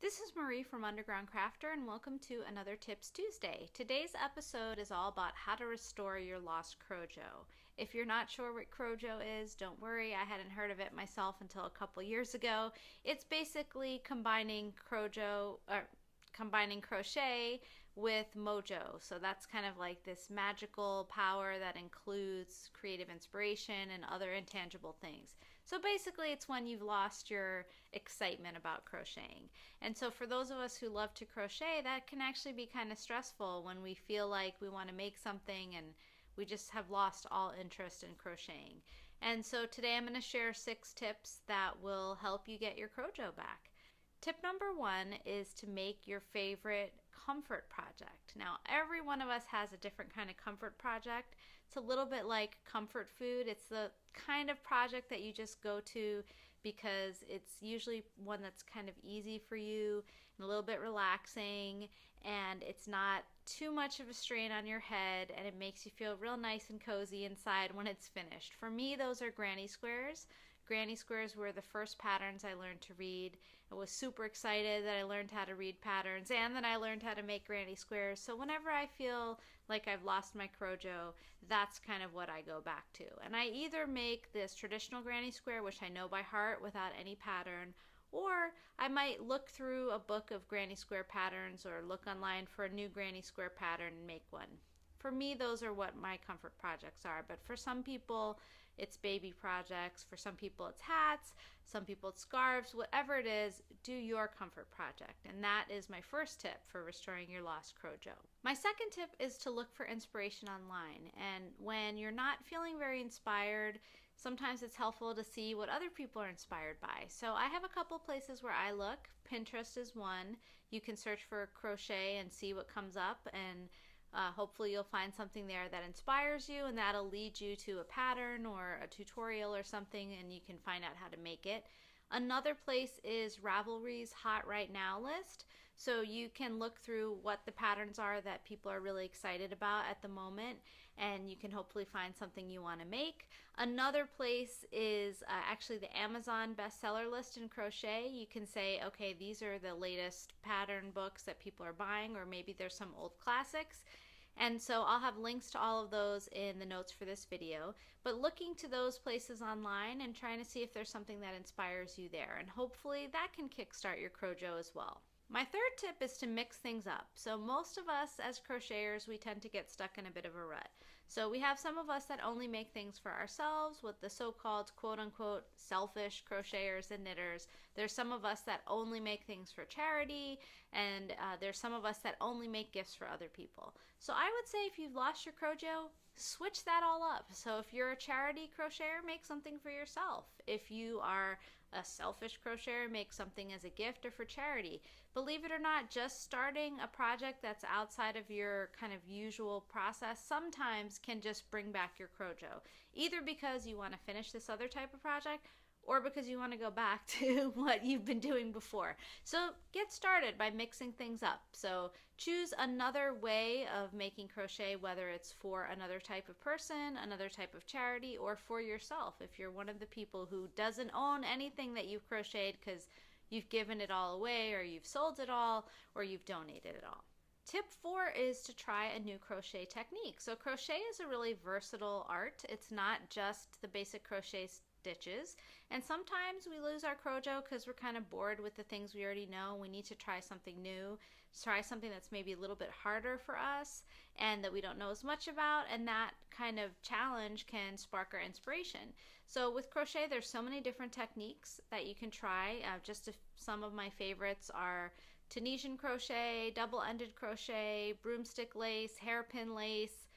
This is Marie from Underground Crafter and welcome to another Tips Tuesday. Today's episode is all about how to restore your lost Crojo. If you're not sure what Crojo is, don't worry, I hadn't heard of it myself until a couple years ago. It's basically combining crochet with Mojo. So that's kind of like this magical power that includes creative inspiration and other intangible things. So basically it's when you've lost your excitement about crocheting. And so for those of us who love to crochet, that can actually be kind of stressful when we feel like we want to make something and we just have lost all interest in crocheting. And so today I'm going to share 6 tips that will help you get your Crojo back. Tip number 1 is to make your favorite comfort project. Now, every one of us has a different kind of comfort project. It's a little bit like comfort food. It's the kind of project that you just go to because it's usually one that's kind of easy for you and a little bit relaxing, and it's not too much of a strain on your head, and it makes you feel real nice and cozy inside when it's finished. For me, those are granny squares. Granny squares were the first patterns I learned to read. I was super excited that I learned how to read patterns and that I learned how to make granny squares. So whenever I feel like I've lost my Crojo, that's kind of what I go back to. And I either make this traditional granny square, which I know by heart without any pattern, or I might look through a book of granny square patterns or look online for a new granny square pattern and make one. For me, those are what my comfort projects are, but for some people, it's baby projects. For some people, it's hats. Some people, it's scarves. Whatever it is, do your comfort project. And that is my first tip for restoring your lost Crojo. My second tip is to look for inspiration online. And when you're not feeling very inspired, sometimes it's helpful to see what other people are inspired by. So I have a couple places where I look. Pinterest is one. You can search for crochet and see what comes up, and hopefully you'll find something there that inspires you, and that'll lead you to a pattern or a tutorial or something, and you can find out how to make it. Another place is Ravelry's Hot Right Now list. So you can look through what the patterns are that people are really excited about at the moment, and you can hopefully find something you want to make. Another place is actually the Amazon bestseller list in crochet. You can say, okay, these are the latest pattern books that people are buying, or maybe there's some old classics. And so I'll have links to all of those in the notes for this video. But looking to those places online and trying to see if there's something that inspires you there. And hopefully that can kickstart your Crojo as well. My third tip is to mix things up. So most of us as crocheters, we tend to get stuck in a bit of a rut. So we have some of us that only make things for ourselves with the so-called quote-unquote selfish crocheters and knitters. There's some of us that only make things for charity, and there's some of us that only make gifts for other people. So I would say if you've lost your Crojo, switch that all up. So if you're a charity crocheter, make something for yourself. If you are a selfish crocheter, make something as a gift or for charity. Believe it or not, just starting a project that's outside of your kind of usual process sometimes can just bring back your Crojo. Either because you want to finish this other type of project, or because you want to go back to what you've been doing before. So get started by mixing things up. So choose another way of making crochet, whether it's for another type of person, another type of charity, or for yourself. If you're one of the people who doesn't own anything that you've crocheted because you've given it all away, or you've sold it all, or you've donated it all. Tip 4 is to try a new crochet technique. So crochet is a really versatile art. It's not just the basic crochet stitches, and sometimes we lose our Crojo because we're kind of bored with the things we already know. We need to try something new, try something that's maybe a little bit harder for us and that we don't know as much about, and that kind of challenge can spark our inspiration. So with crochet, there's so many different techniques that you can try. Some of my favorites are Tunisian crochet, double-ended crochet, broomstick lace, hairpin lace.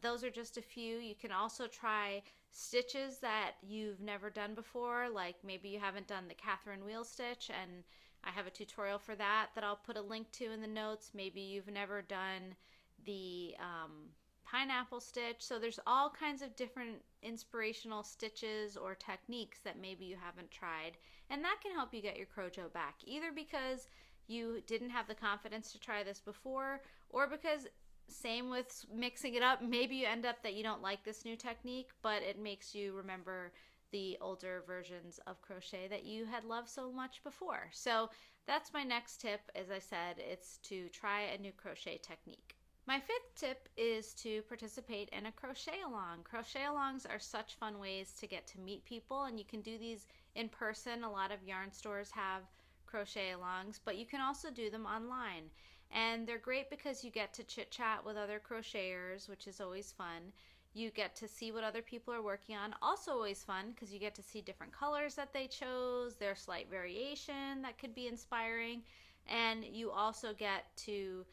Those are just a few. You can also try stitches that you've never done before, like maybe you haven't done the Catherine wheel stitch, and I have a tutorial for that I'll put a link to in the notes. Maybe you've never done the pineapple stitch. So there's all kinds of different inspirational stitches or techniques that maybe you haven't tried, and that can help you get your Crojo back, either because you didn't have the confidence to try this before, or because same with mixing it up, maybe you end up that you don't like this new technique, but it makes you remember the older versions of crochet that you had loved so much before. So that's my next tip. As I said, it's to try a new crochet technique. My fifth tip is to participate in a crochet along. Crochet alongs are such fun ways to get to meet people, and you can do these in person. A lot of yarn stores have crochet alongs, but you can also do them online. And they're great because you get to chit chat with other crocheters, which is always fun. You get to see what other people are working on. Also always fun because you get to see different colors that they chose, their slight variation that could be inspiring. And you also get to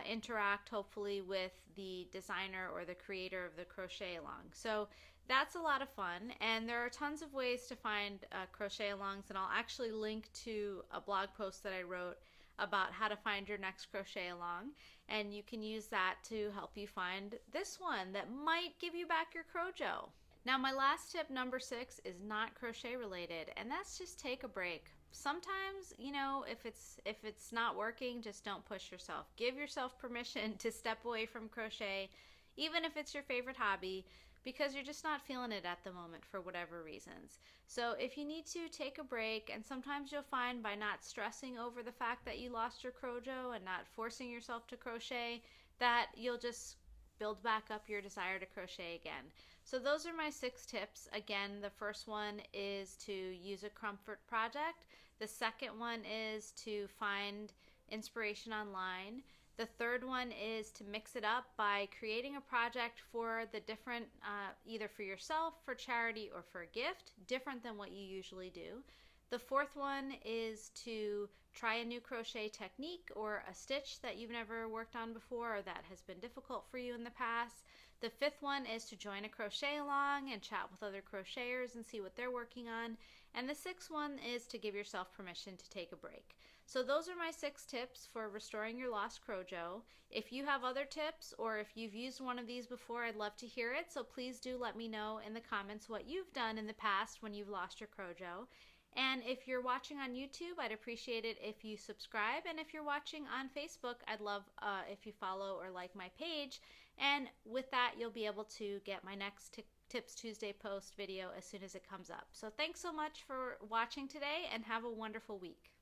interact hopefully with the designer or the creator of the crochet along. So that's a lot of fun, and there are tons of ways to find crochet alongs, and I'll actually link to a blog post that I wrote about how to find your next crochet along, and you can use that to help you find this one that might give you back your Crojo. Now my last tip, number 6, is not crochet related, and that's just take a break. Sometimes, you know, if it's not working, just don't push yourself. Give yourself permission to step away from crochet, even if it's your favorite hobby, because you're just not feeling it at the moment for whatever reasons. So if you need to, take a break, and sometimes you'll find by not stressing over the fact that you lost your Crojo and not forcing yourself to crochet, that you'll just build back up your desire to crochet again. So those are my 6 tips. Again, the first one is to use a comfort project. The second one is to find inspiration online. The third one is to mix it up by creating a project for the different, either for yourself, for charity, or for a gift, different than what you usually do. The fourth one is to try a new crochet technique or a stitch that you've never worked on before or that has been difficult for you in the past. The fifth one is to join a crochet along and chat with other crocheters and see what they're working on. And the sixth one is to give yourself permission to take a break. So those are my 6 tips for restoring your lost Crojo. If you have other tips, or if you've used one of these before, I'd love to hear it. So please do let me know in the comments what you've done in the past when you've lost your Crojo. And if you're watching on YouTube, I'd appreciate it if you subscribe. And if you're watching on Facebook, I'd love if you follow or like my page. And with that, you'll be able to get my next Tips Tuesday post video as soon as it comes up. So thanks so much for watching today, and have a wonderful week.